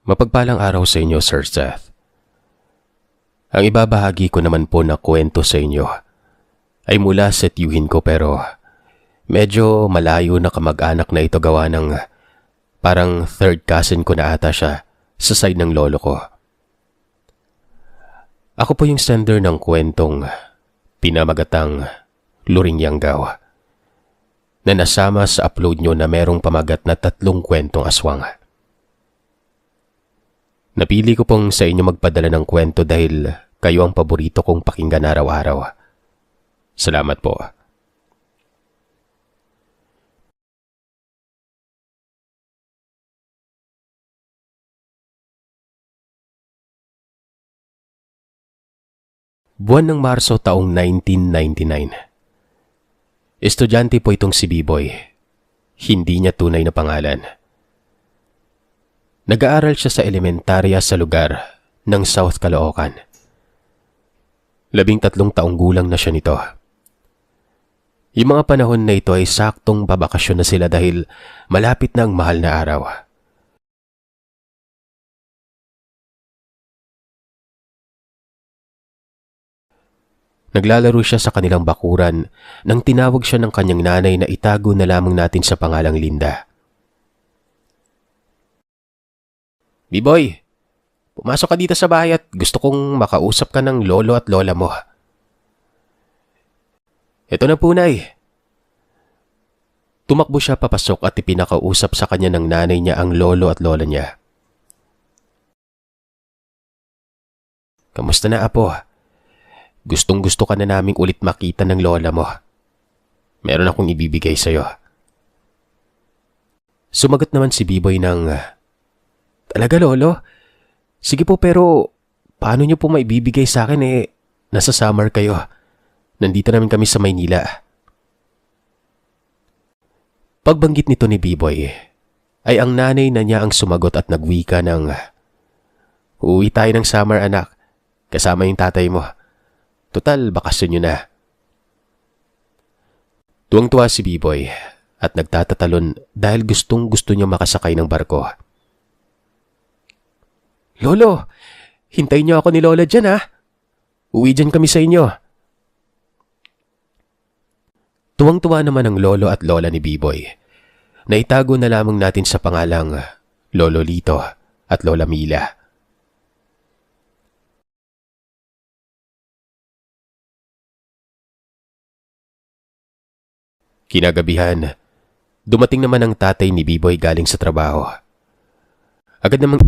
Mapagpalang araw sa inyo, Sir Seth. Ang ibabahagi ko naman po na kwento sa inyo ay mula sa tiyuhin ko pero medyo malayo na kamag-anak na ito gawa ng parang third cousin ko na ata siya sa side ng lolo ko. Ako po yung sender ng kwentong pinamagatang Luring Yanggaw na nasama sa upload nyo na merong pamagat na 3 kwentong aswang. Napili ko pong sa inyo magpadala ng kwento dahil kayo ang paborito kong pakinggan araw-araw. Salamat po. Buwan ng Marso taong 1999. Estudyante po itong si B-Boy. Hindi niya tunay na pangalan. Nag-aaral siya sa elementarya sa lugar ng South Caloocan. 13 taong gulang na siya nito. Yung mga panahon na ito ay saktong babakasyon na sila dahil malapit na ang mahal na araw. Naglalaro siya sa kanilang bakuran nang tinawag siya ng kanyang nanay na itago na lamang natin sa pangalang Linda. B-Boy, pumasok ka dito sa bahay at gusto kong makausap ka ng lolo at lola mo. Ito na po, Nay. Tumakbo siya papasok at ipinakausap sa kanya ng nanay niya ang lolo at lola niya. Kamusta na, Apo? Gustong-gusto ka na naming ulit makita ng lola mo. Meron akong ibibigay sa'yo. Sumagot naman si B-Boy ng, Talaga, Lolo? Sige po, pero paano niyo po maibibigay sa akin nasa summer kayo. Nandito namin kami sa Maynila. Pagbanggit nito ni B-Boy, ay ang nanay na niya ang sumagot at nagwika ng, Uuwi tayo ng summer, anak. Kasama yung tatay mo. Total, bakasyon nyo na. Tuwang-tuwa si B-Boy at nagtatatalon dahil gustong-gusto niya makasakay ng barko. Lolo, hintayin niyo ako ni Lola dyan ha. Uwi dyan kami sa inyo. Tuwang-tuwa naman ang lolo at lola ni B-Boy. Naitago na lamang natin sa pangalang Lolo Lito at Lola Mila. Kinagabihan, dumating naman ang tatay ni B-Boy galing sa trabaho. Agad namang